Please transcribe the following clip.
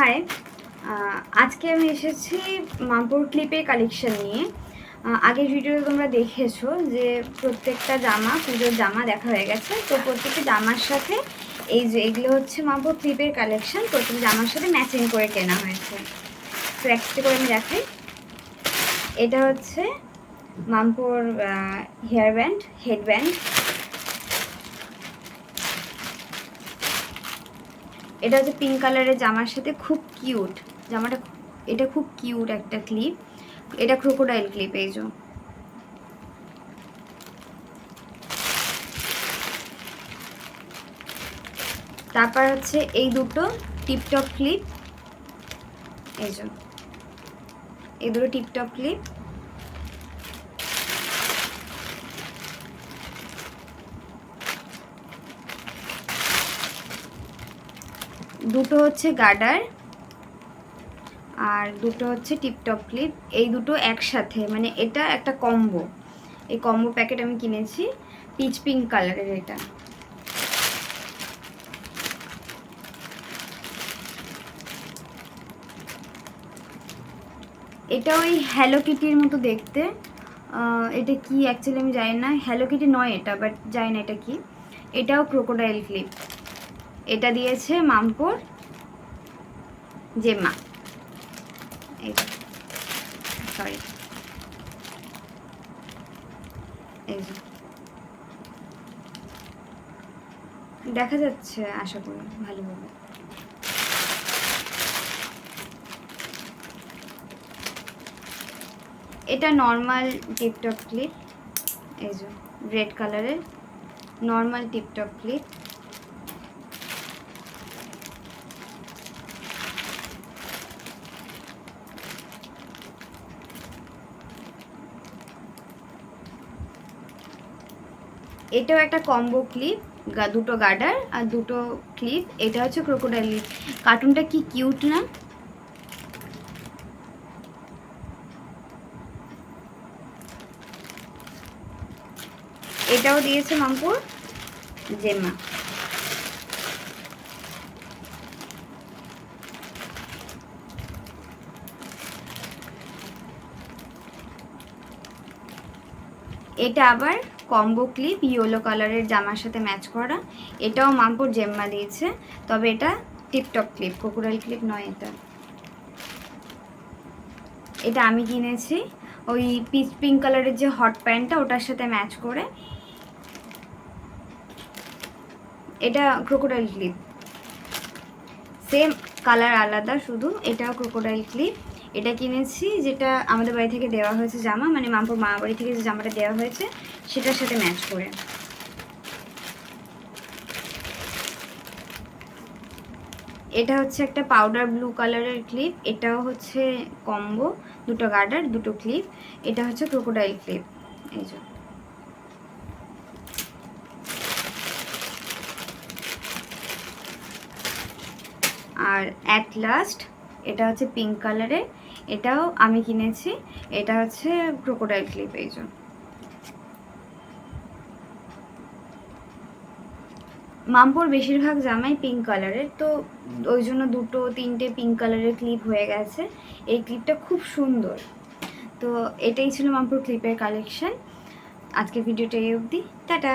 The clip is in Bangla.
হাই, আজকে আমি এসেছি মামপুর ক্লিপের কালেকশন নিয়ে। আগের ভিডিওতে তোমরা দেখেছো যে প্রত্যেকটা জামা, পুজোর জামা দেখা হয়ে গেছে। তো প্রত্যেকটা জামার সাথে এই যে এগুলো হচ্ছে মামপুর ক্লিপের কালেকশন, প্রত্যেক জামার সাথে ম্যাচিং করে কেনা হয়েছে। তো একটা করে আমি দেখাই। এটা হচ্ছে Mampur hair band, head band. এটা হচ্ছে পিঙ্ক কালারের জামার সাথে খুব কিউট জামাটা। এটা খুব কিউট একটা ক্লিপ, এটা ক্রোকোডাইল ক্লিপ। এই যে তারপর হচ্ছে এই দুটো টিপটপ ক্লিপ। এই যে এই দুটো টিপটপ ক্লিপ। দুটো হচ্ছে গার্ডার আর দুটো হচ্ছে টিপটপ ক্লিপ। এই দুটো একসাথে, মানে এটা একটা কম্বো। এই কম্বো প্যাকেট আমি কিনেছি, পিচ পিঙ্ক কালারের। এটা ওই হ্যালো কিটির মতো দেখতে। এটা কি অ্যাকচুয়ালি আমি জানি না, হ্যালো কিটি নয় এটা, বাট জানি না এটা কি। এটাও ক্রোকোডাইল ক্লিপ। এটা দিয়েছে মামপুর জেম্মা। এই সরি, এই যে দেখা যাচ্ছে আশা করি ভালোভাবে। এটা নর্মাল টিপটপ ক্লিপ। এই যে রেড কালারের নর্মাল টিপটপ ক্লিপ। এটাও একটা কম্বো ক্লিপ, দুটো গার্ডার আর দুটো ক্লিপ। এটা হচ্ছে ক্রোকোডাইল ক্লিপ। কার্টুনটা কি কিউট না? এটাও দিয়েছে মামপুর জেম্মা। এটা আবার কম্বো ক্লিপ, ইয়েলো কালারের জামার সাথে ম্যাচ করা। এটাও মামপুর জেম্মা দিয়েছে, তবে এটা টিপটপ ক্লিপ, ক্রোকোডাইল ক্লিপ নয়। এটা আমি কিনেছি ওই পিচ পিঙ্ক কালারের যে হট প্যান্টটা, ওটার সাথে ম্যাচ করে। এটা ক্রোকোডাইল ক্লিপ, সেম কালার আলাদা শুধু। এটাও ক্রোকোডাইল ক্লিপ। এটা কিনেছি যেটা আমাদের বাড়ি থেকে দেওয়া হয়েছে জামা, মানে মামপুর মা বাড়ি থেকে যে জামাটা দেওয়া হয়েছে সেটার সাথে ম্যাচ করে। এটা হচ্ছে একটা পাউডার ব্লু কালারের ক্লিপ। এটাও হচ্ছে কম্বো, দুটো গার্ডার দুটো ক্লিপ। এটা হচ্ছে ক্রোকোডাইল ক্লিপ। এই যে আর অ্যাট লাস্ট এটা হচ্ছে পিঙ্ক কালারের, এটাও আমি কিনেছি। এটা হচ্ছে ক্রোকোডাইল ক্লিপ। এই যে মামপুর বেশিরভাগ জামাই পিঙ্ক কালারের, তো ওই জন্য দুটো তিনটে পিঙ্ক কালারের ক্লিপ হয়ে গেছে। এই ক্লিপটা খুব সুন্দর। তো এটাই ছিল মামপুর ক্লিপের কালেকশন। আজকে ভিডিওটা এই অবধি, টাটা।